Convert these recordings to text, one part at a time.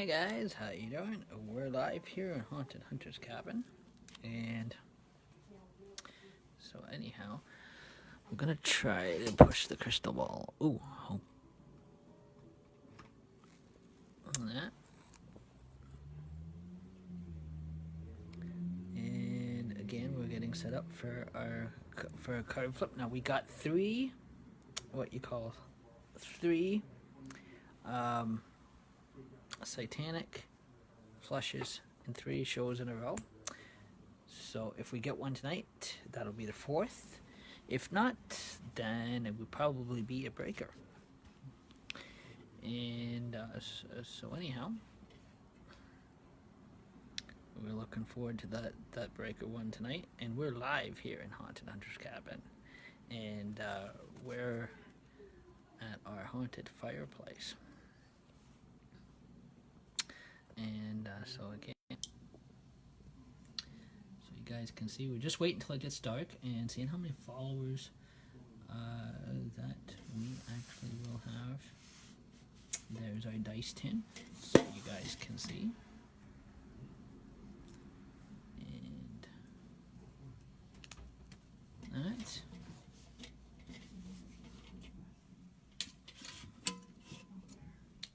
Hey guys, how you doing? We're live here in Haunted Hunter's Cabin, and so anyhow, I'm gonna try to push the crystal ball. Ooh, oh. That. And again, we're getting set up for a card flip. Now we got three satanic flushes in 3 shows in a row. So if we get one tonight, that'll be the 4th. If not, then it would probably be a breaker. And so anyhow, we're looking forward to that breaker one tonight. And we're live here in Haunted Hunter's Cabin, and we're at our haunted fireplace. And so again, so you guys can see, we're just waiting until it gets dark and seeing how many followers that we actually will have. There's our dice tin, so you guys can see. And that.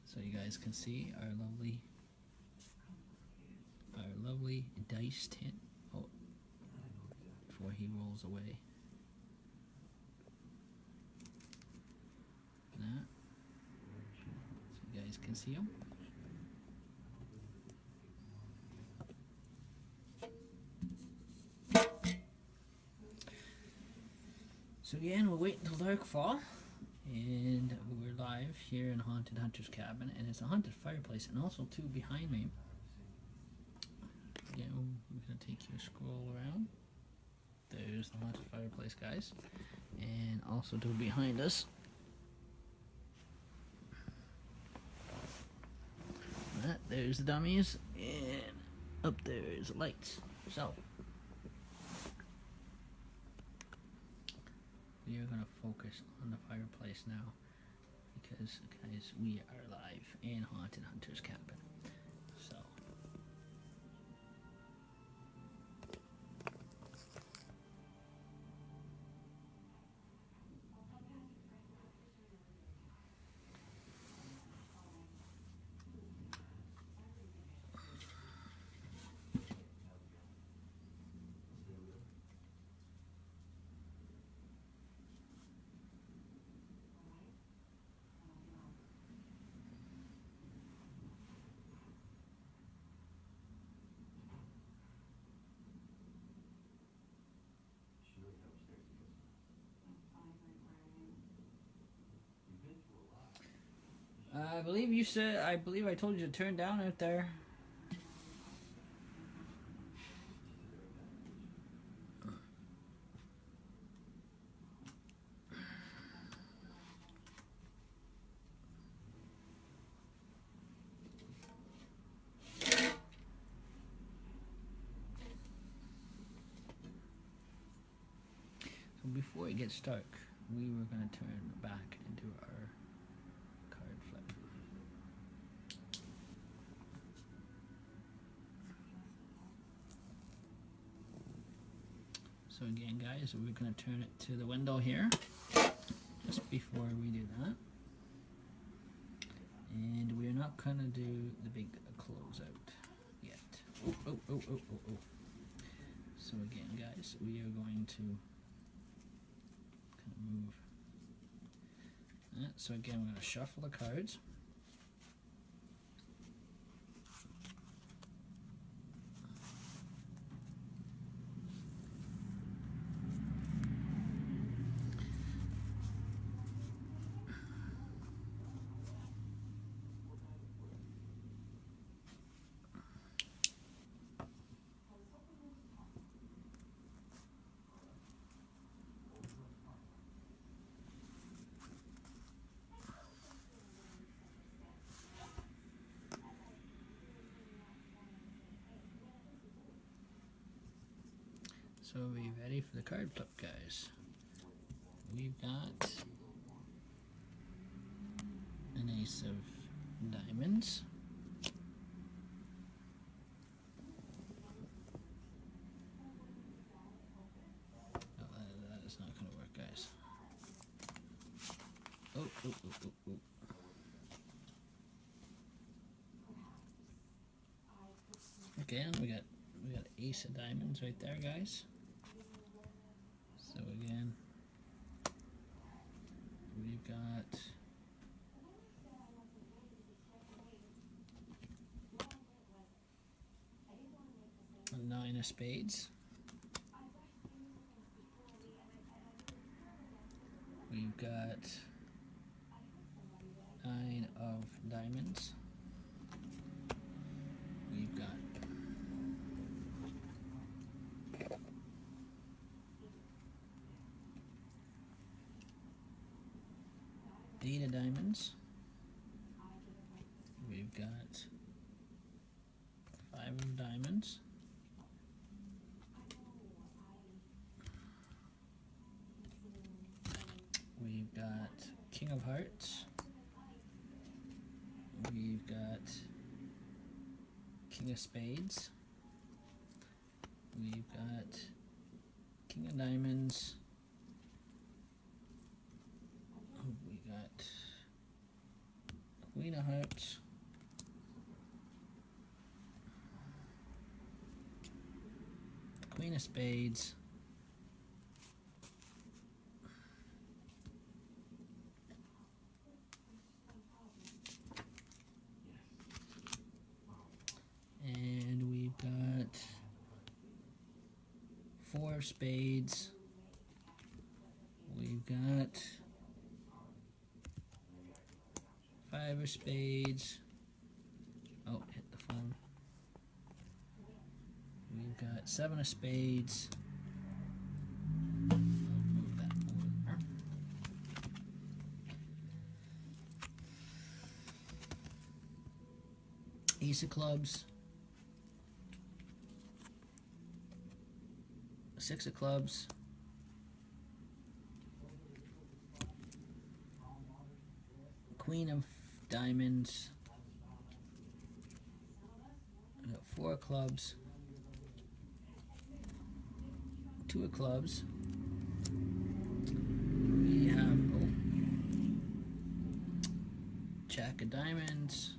So you guys can see our lovely dice tin. Oh, before he rolls away. That. So you guys can see him. So again, we'll wait until dark fall, and we're live here in Haunted Hunter's Cabin, and it's a haunted fireplace, and also too behind me. Again, we're gonna take you a scroll around. There's the haunted fireplace, guys, and also to behind us. There's the dummies, and up there is the lights. So we are going to focus on the fireplace now, because guys, we are live in Haunted Hunter's Cabin. So I believe I told you to turn down out there. So before it gets dark, we were going to turn back and do our card flip. So again, guys, we're going to turn it to the window here, just before we do that. And we're not going to do the big closeout yet. Oh. So again, guys, we are going to kind of move that. So again, we're going to shuffle the cards. So are we ready for the card flip, guys? We've got an ace of diamonds, Ooh, ooh, ooh, ooh. Again, we got ace of diamonds right there, guys. So again, we've got a 9 of spades. We've got 9 of diamonds. We've got 8 of diamonds. We've got 5 of diamonds. We've got king of hearts. We've got king of spades. We've got king of diamonds. We got queen of hearts. Queen of spades. And we've got 4 of spades. We've got 5 of spades. Oh, hit the phone. We've got 7 of spades. I'll move that over there. Ace of clubs. 6 of clubs. Queen of diamonds. I got 4 of clubs. 2 of clubs. We have jack of diamonds.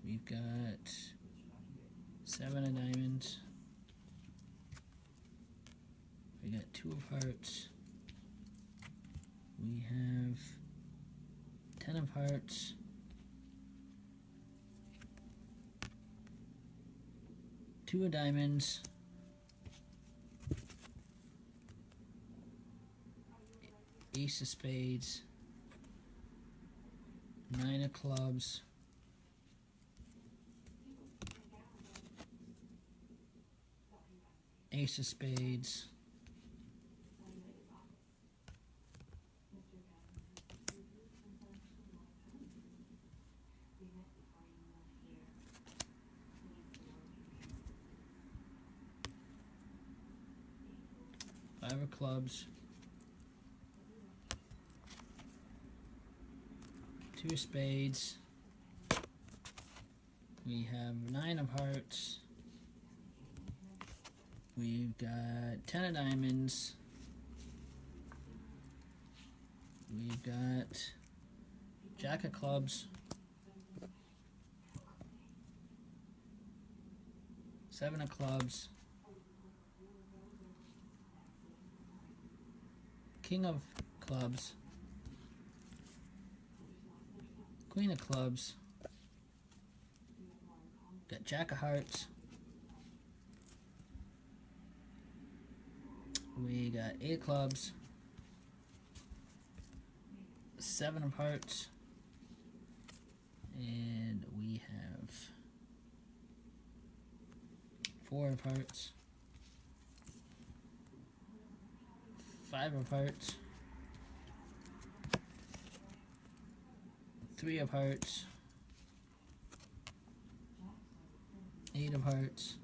We've got 7 of diamonds. We got 2 of hearts. We have 10 of hearts. Two of diamonds. Ace of spades. 9 of clubs. Ace of spades. Five of clubs. 2 of spades. We have 9 of hearts. We've got 10 of diamonds. We've got jack of clubs. 7 of clubs. King of clubs. Queen of clubs. Got jack of hearts. We got 8 of clubs. 7 of hearts. And we have 4 of hearts. 5 of hearts. 3 of hearts. 8 of hearts.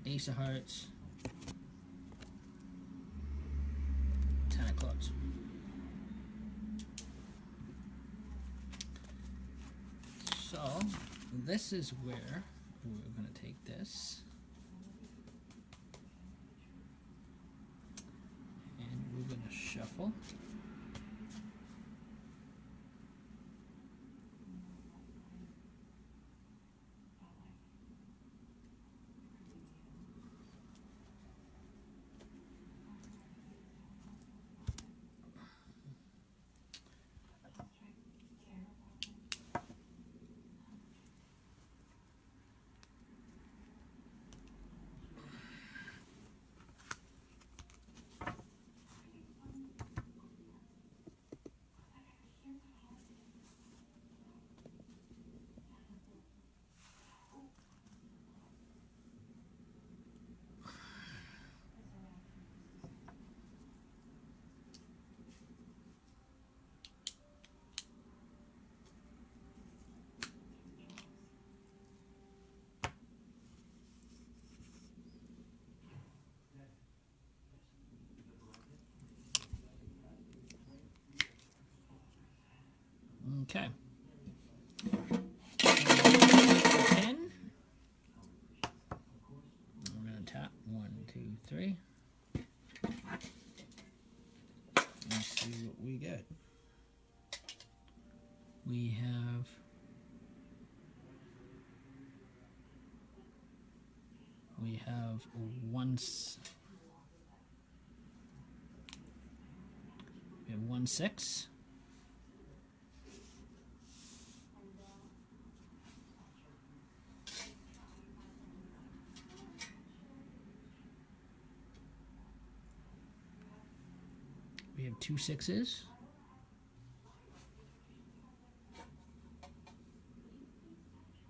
Ace of hearts. 10 of clubs. So this is where we're going to take this Shuffle. Okay. 10. We're going to tap 1, 2, 3. Let's see what we get. We have one 6. We have 2 6s.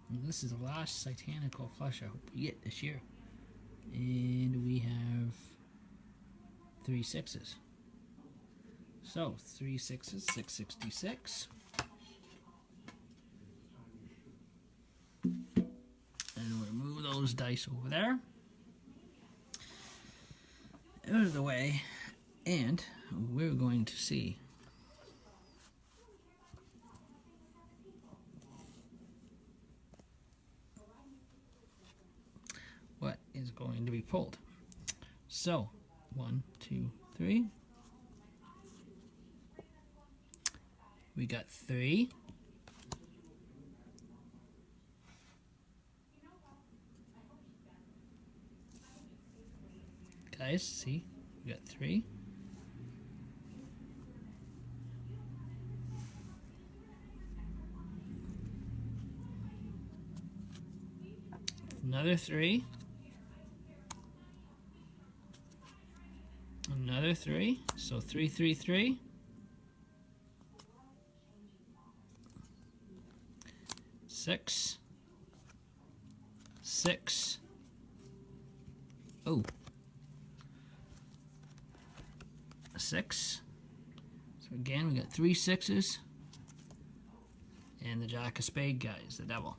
And this is the last Satanical flush I hope we get this year. And we have 3 6s. So 3 6s, 666. And we'll move those dice over there, out of the way, and we're going to see what is going to be pulled. So 1, 2, 3. We got 3. Guys, see? We got 3. Another 3. Another 3. So 3, 3, 3. 6. 6. Oh. 6. So again, we got 3 6s. And the Jack of Spades, guys, the devil.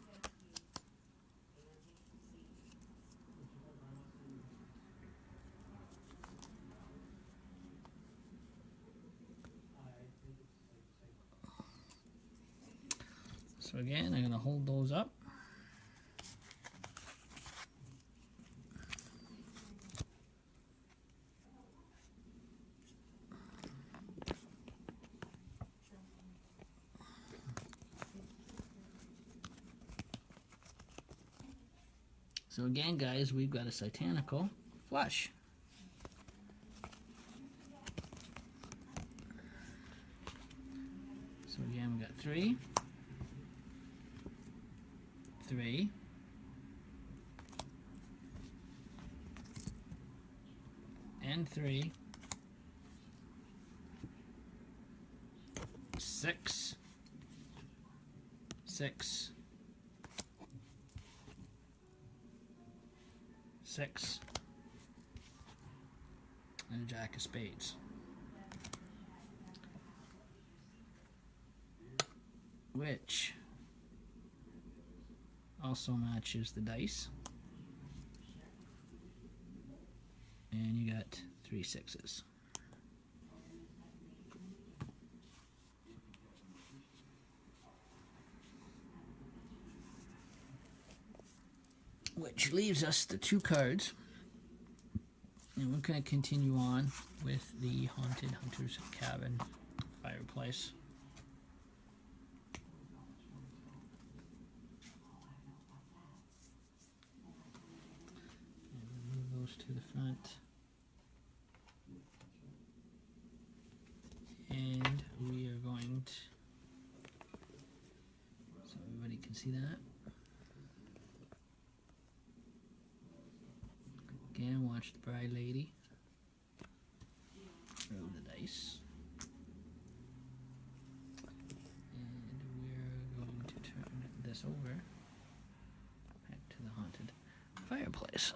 So again, I'm going to hold those up. So again, guys, we've got a Satanical flush. So again, we got 3, 3, and 3, 6, 6, 6, and a Jack of Spades. Which also matches the dice. And you got 3 6s. Which leaves us the 2 cards And we're going to continue on with the Haunted Hunter's Cabin fireplace. And move those to the front. And we are going to, so everybody can see that. Again, watch the Bride Lady. Throw the dice. And we're going to turn this over back to the haunted fireplace.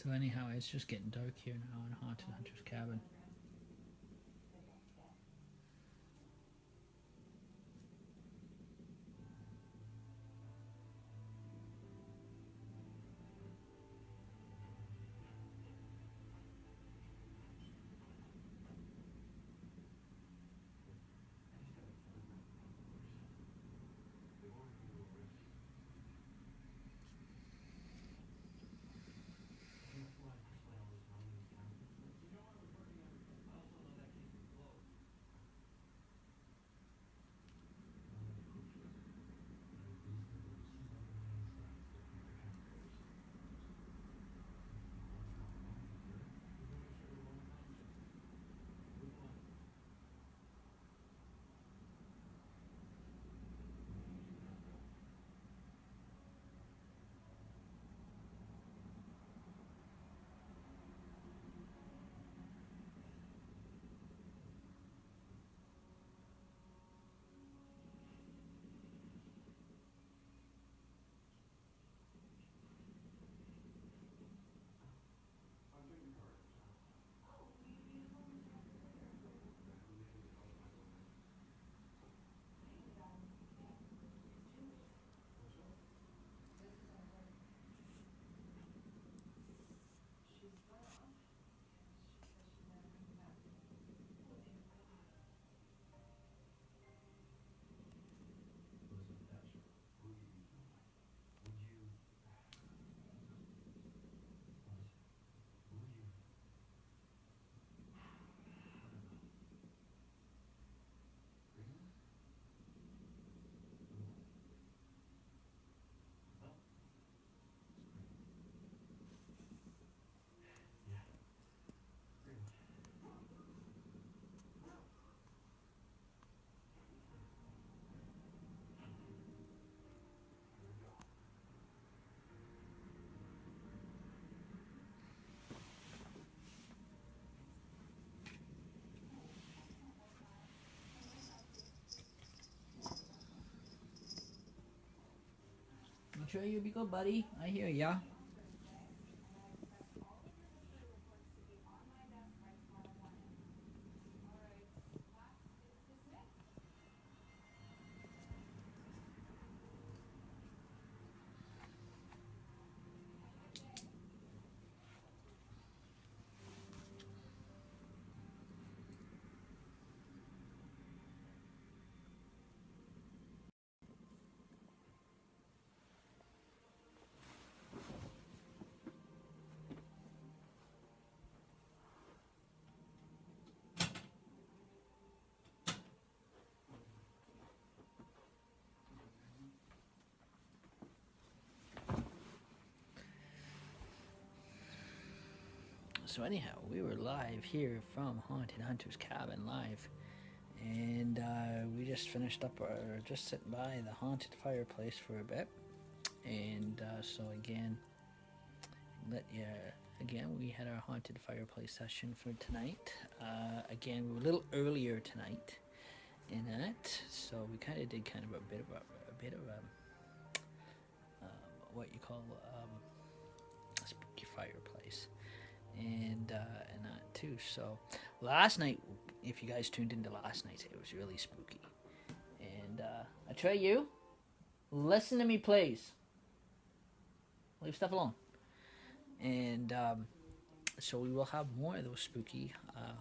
So anyhow, it's just getting dark here now in Haunted Hunter's Cabin. Trey, you'll be good, buddy. I hear ya. So anyhow, we were live here from Haunted Hunter's Cabin live, and we just finished up just sitting by the haunted fireplace for a bit, and so again, we had our haunted fireplace session for tonight. Again, we were a little earlier tonight in that, so we kind of did a bit of what you call a spooky fireplace. And that too. So last night, if you guys tuned into last night, it was really spooky. And I try you, listen to me, please. Leave stuff alone. And so we will have more of those spooky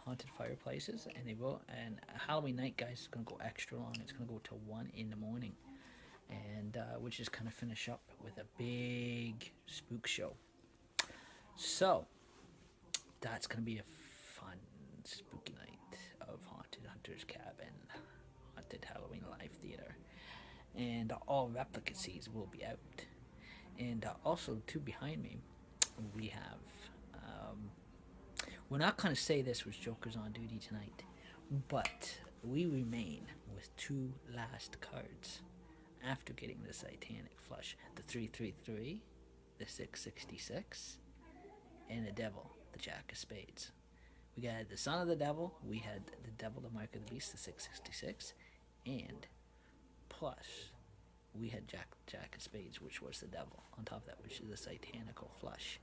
haunted fireplaces, and they will. And Halloween night, guys, is gonna go extra long. It's gonna go till 1 in the morning, and we'll just kind of finish up with a big spook show. So that's going to be a fun, spooky night of Haunted Hunter's Cabin, Haunted Halloween Live Theater. And all replicacies will be out. And also, too, behind me, we have... we're not going to say this was Joker's on duty tonight, but we remain with 2 last cards after getting the Satanic Flush. The 333, the 666, and the Devil, the Jack of Spades. We got the Son of the Devil, we had the Devil, the Mark of the Beast, the 666, and plus we had Jack of Spades, which was the Devil, on top of that, which is the Satanical Flush,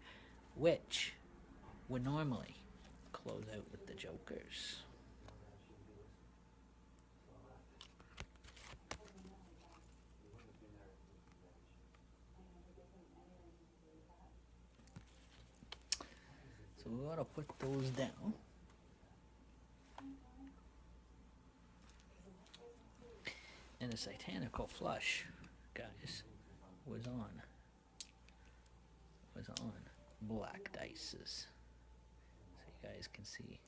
which would normally close out with the Jokers. So we gotta put those down. And the Satanical Flush, guys, was on black dices. So you guys can see.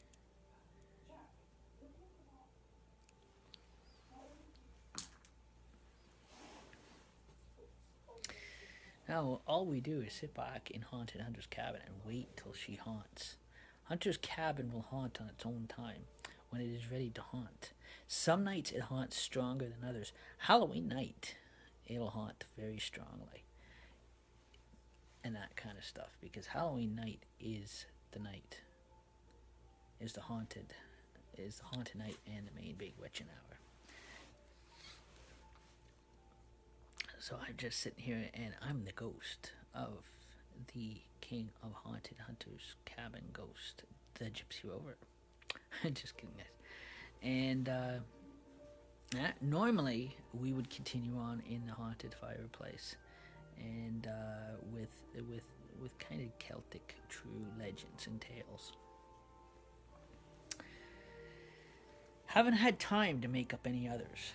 Now, all we do is sit back in Haunted Hunter's Cabin and wait till she haunts. Hunter's Cabin will haunt on its own time, when it is ready to haunt. Some nights it haunts stronger than others. Halloween night, it'll haunt very strongly. And that kind of stuff, because Halloween night is the night, is the haunted night and the main big witching hour. So I'm just sitting here, and I'm the ghost of the King of Haunted Hunter's Cabin ghost, the Gypsy Rover. Just kidding, guys. And normally we would continue on in the haunted fireplace, and with kind of Celtic true legends and tales. Haven't had time to make up any others.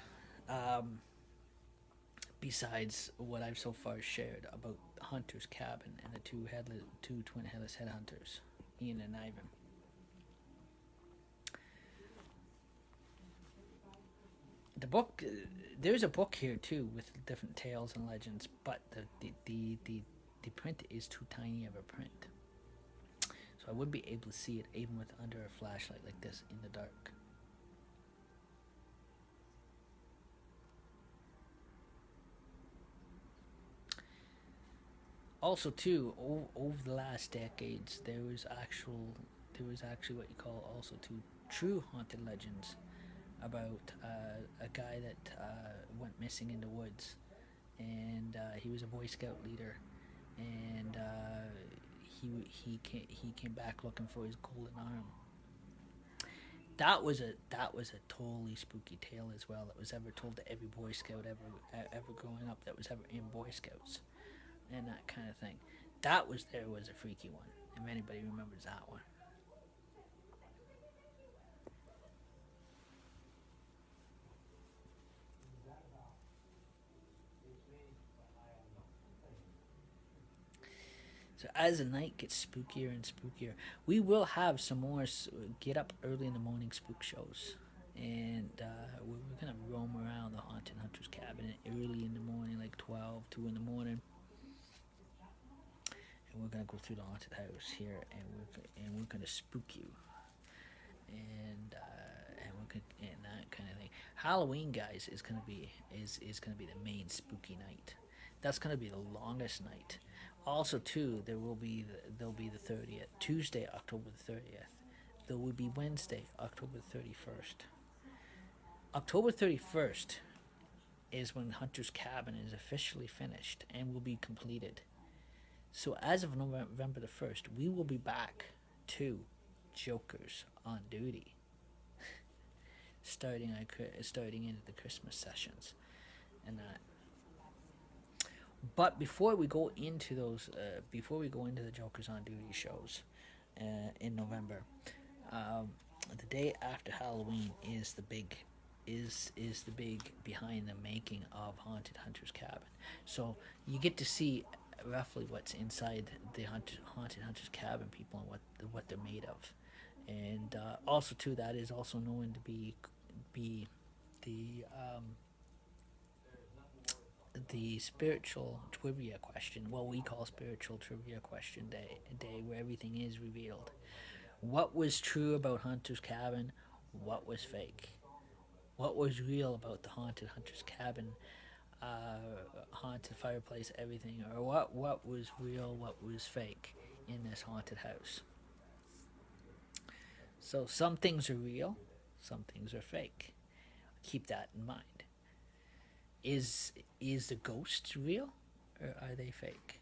Besides what I've so far shared about Hunter's Cabin and the two twin headless headhunters, Ian and Ivan. The book, there's a book here too with different tales and legends, but the print is too tiny of a print, so I wouldn't be able to see it even with under a flashlight like this in the dark. Also, too, over the last decades, there was actually what you call also two true haunted legends about a guy that went missing in the woods, and he was a Boy Scout leader, and he came back looking for his golden arm. That was a totally spooky tale as well. That was ever told to every Boy Scout ever growing up. That was ever in Boy Scouts, and that kind of thing. There was a freaky one. If anybody remembers that one. So as the night gets spookier and spookier, we will have some more get up early in the morning spook shows, and we're gonna roam around the Haunted Hunter's cabin early in the morning, like 12, 2 in the morning, and we're gonna go through the haunted house here, and we're gonna spook you, and we're gonna, and that kind of thing. Halloween, guys, is gonna be the main spooky night. That's gonna be the longest night. Also, too, there'll be the 30th, Tuesday, October the 30th. There will be Wednesday, October 31st. October 31st is when Hunter's Cabin is officially finished and will be completed. So as of November the 1st, we will be back to Jokers on duty, starting into the Christmas sessions, and that. But before we go into the Jokers on Duty shows in November, the day after Halloween is the big behind the making of Haunted Hunter's Cabin. So you get to see roughly what's inside the Haunted Hunter's Cabin people and what they're made of, and also too, that is also known to be the spiritual trivia question, what we call spiritual trivia question day, where everything is revealed. What was true about Hunter's Cabin? What was fake? What was real about the Haunted Hunter's Cabin? Haunted fireplace, everything, or what was real? What was fake in this haunted house? So some things are real, some things are fake. Keep that in mind. Is the ghost real, or are they fake?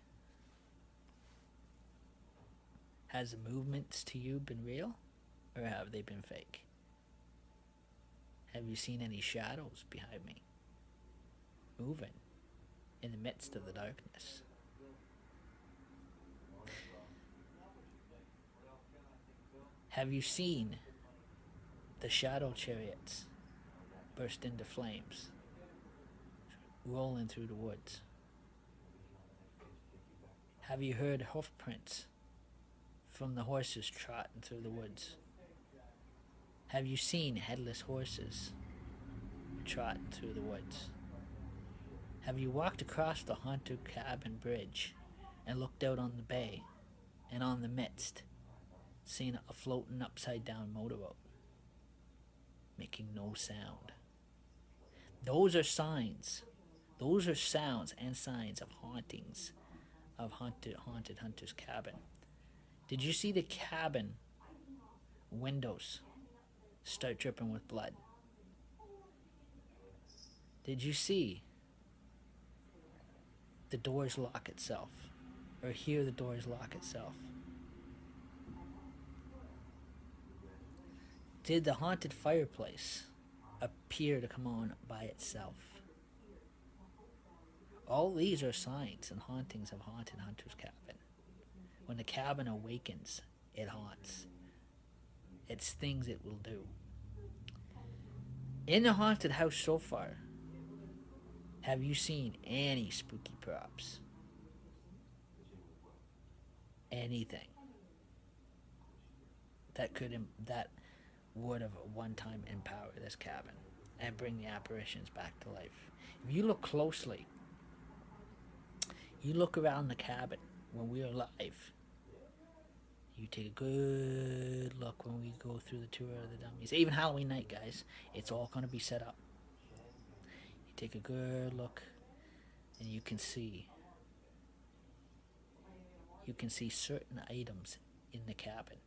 Has the movements to you been real, or have they been fake? Have you seen any shadows behind me moving in the midst of the darkness? Have you seen the shadow chariots burst into flames, rolling through the woods? Have you heard hoof prints from the horses trotting through the woods? Have you seen headless horses trotting through the woods? Have you walked across the Haunted Cabin bridge and looked out on the bay and on the midst, seen a floating upside down motorboat, making no sound? Those are signs. Those are sounds and signs of hauntings of Haunted Hunter's Cabin. Did you see the cabin windows start dripping with blood? Did you see the doors lock itself, or hear the doors lock itself? Did the haunted fireplace appear to come on by itself? All these are signs and hauntings of Haunted Hunter's Cabin. When the cabin awakens, it haunts. It's things it will do. In the haunted house so far, have you seen any spooky props? Anything that would have one time empower this cabin and bring the apparitions back to life? If you look closely, you look around the cabin when we're live. You take a good look when we go through the tour of the dummies. Even Halloween night, guys, it's all going to be set up. You take a good look, and you can see certain items in the cabin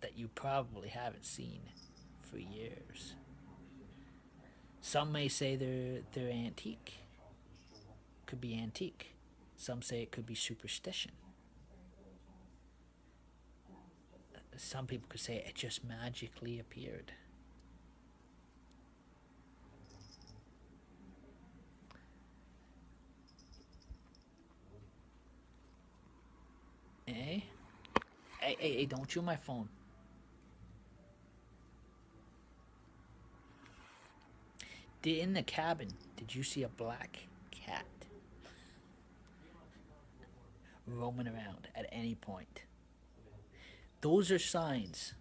that you probably haven't seen for years. Some may say they're antique. Could be antique. Some say it could be superstition. Some people could say it just magically appeared. Eh? Hey, don't chew my phone. In the cabin, did you see a black cat roaming around at any point? Those are signs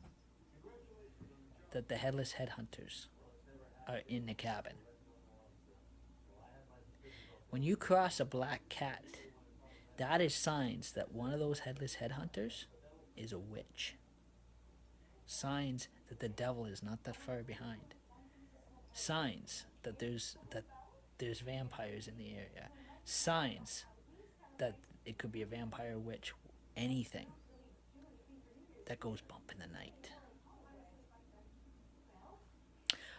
that the headless headhunters are in the cabin. When you cross a black cat, that is signs that one of those headless headhunters is a witch. Signs that the devil is not that far behind. Signs that there's vampires in the area. Signs that it could be a vampire, witch, anything that goes bump in the night.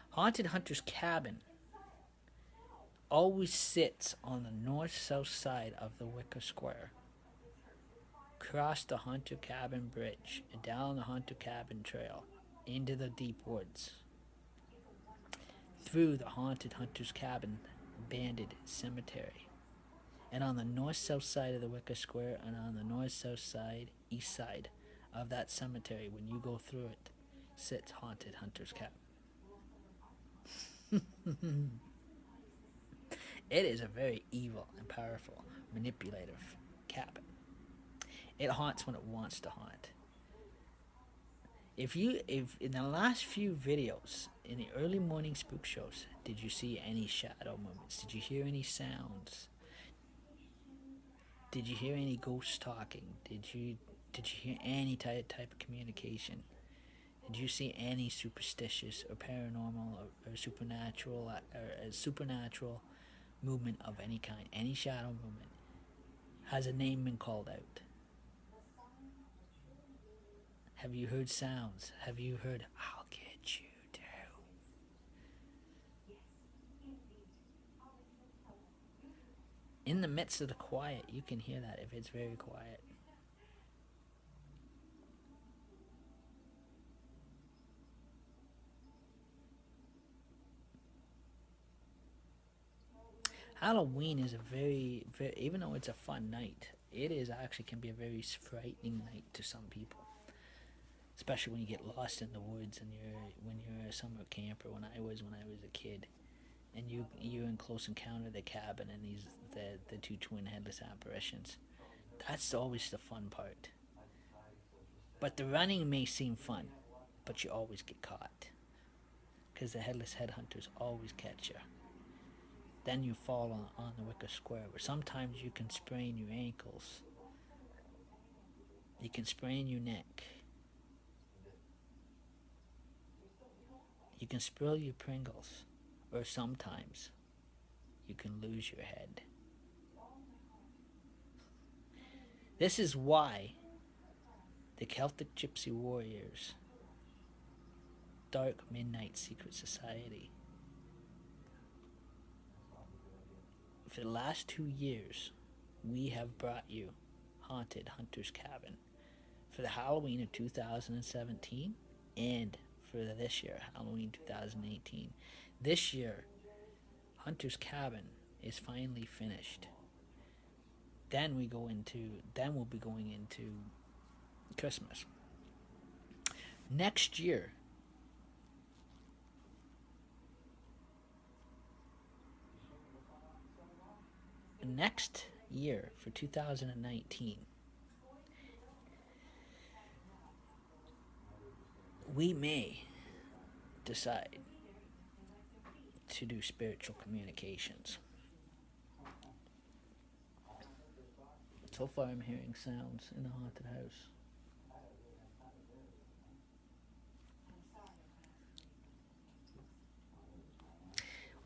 Haunted Hunter's Cabin always sits on the north-south side of the Wicker Square. Cross the Hunter Cabin Bridge and down the Hunter Cabin Trail into the deep woods. Through the Haunted Hunter's Cabin Banded Cemetery. And on the north-south side of the Wicker Square and on the north-south side, east side of that cemetery, when you go through it, sits Haunted Hunter's Cabin. It is a very evil and powerful, manipulative cabin. It haunts when it wants to haunt. If in the last few videos, in the early morning spook shows, did you see any shadow movements? Did you hear any sounds? Did you hear any ghosts talking? Did you hear any type of communication? Did you see any superstitious or paranormal or supernatural movement of any kind? Any shadow movement? Has a name been called out? Have you heard sounds? Have you heard, I'll get you too? In the midst of the quiet, you can hear that if it's very quiet. Halloween is a very, even though it's a fun night, it is actually can be a very frightening night to some people. Especially when you get lost in the woods and when you're a summer camper. When I was a kid, and you're in close encounter of the cabin and the two twin headless apparitions. That's always the fun part. But the running may seem fun, but you always get caught, because the headless headhunters always catch you. Then you fall on the Wicker Square, where sometimes you can sprain your ankles. You can sprain your neck. You can spill your Pringles, or sometimes you can lose your head. This is why the Celtic Gypsy Warriors Dark Midnight Secret Society, for the last 2 years, we have brought you Haunted Hunter's Cabin for the Halloween of 2017 and for this year, Halloween 2018. This year, Hunter's Cabin is finally finished. Then we'll be going into Christmas. Next year, for 2019, we may decide to do spiritual communications. So far I'm hearing sounds in the haunted house.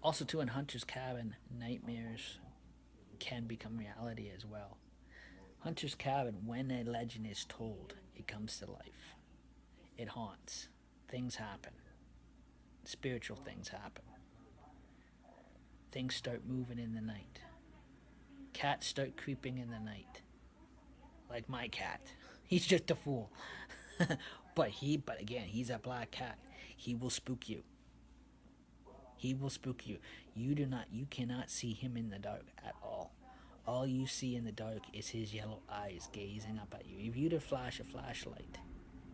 Also too, in Hunter's Cabin, nightmares can become reality as well. Hunter's Cabin, when a legend is told, it comes to life. It haunts. Things happen. Spiritual things happen. things start moving in the night. Cats start creeping in the night. Like my cat. He's just a fool. but again, he's a black cat. He will spook you. He will spook you. You cannot see him in the dark at all. All you see in the dark is his yellow eyes gazing up at you. If you were to flash a flashlight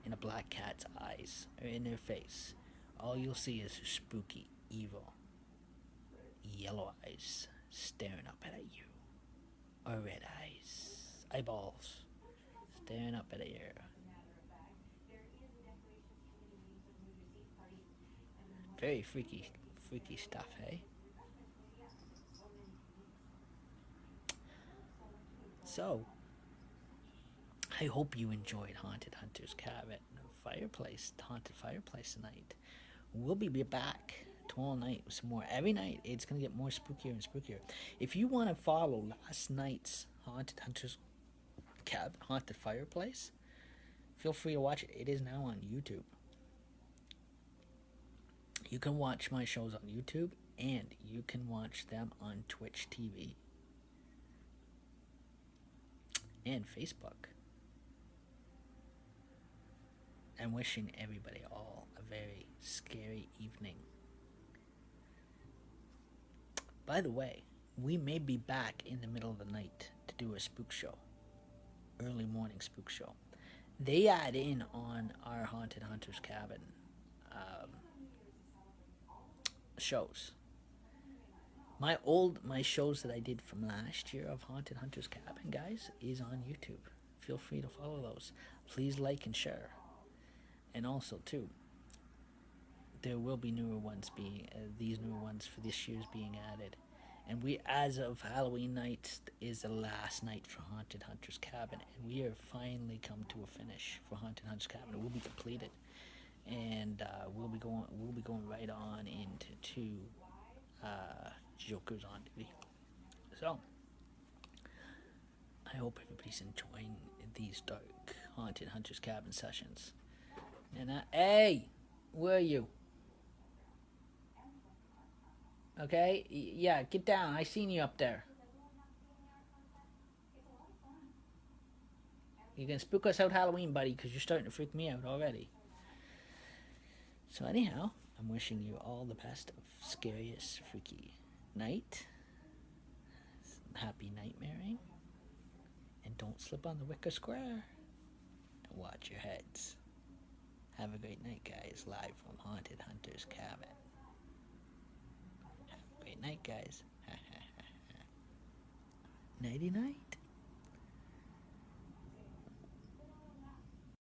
in a black cat's eyes or in their face, all you'll see is spooky, evil, yellow eyes staring up at you. Or red eyes, eyeballs, staring up at you. Very freaky stuff, hey? So, I hope you enjoyed Haunted Hunter's Cabin Haunted Fireplace tonight. We'll be back tomorrow night with some more. Every night, it's going to get more spookier and spookier. If you want to follow last night's Haunted Fireplace, feel free to watch it. It is now on YouTube. You can watch my shows on YouTube, and you can watch them on Twitch TV and Facebook. I'm wishing everybody all a very scary evening. By the way, we may be back in the middle of the night to do a spook show. Early morning spook show. They add in on our Haunted Hunter's Cabin shows. My shows that I did from last year of Haunted Hunter's Cabin, guys, is on YouTube. Feel free to follow those. Please like and share. And also, too, there will be newer ones these newer ones for this year's being added. And we, as of Halloween night, is the last night for Haunted Hunter's Cabin, and we are finally come to a finish for Haunted Hunter's Cabin. It will be completed, and we'll be going right on into Joker's on Duty. So, I hope everybody's enjoying these dark Haunted Hunter's Cabin sessions. And hey, where are you? Okay, yeah, get down. I seen you up there. You can spook us out Halloween, buddy, because you're starting to freak me out already. So anyhow, I'm wishing you all the best of scariest freaky night. Happy nightmaring. And don't slip on the wicker square. And watch your heads. Have a great night, guys. Live from Haunted Hunter's Cabin. Have a great night, guys. Nighty night.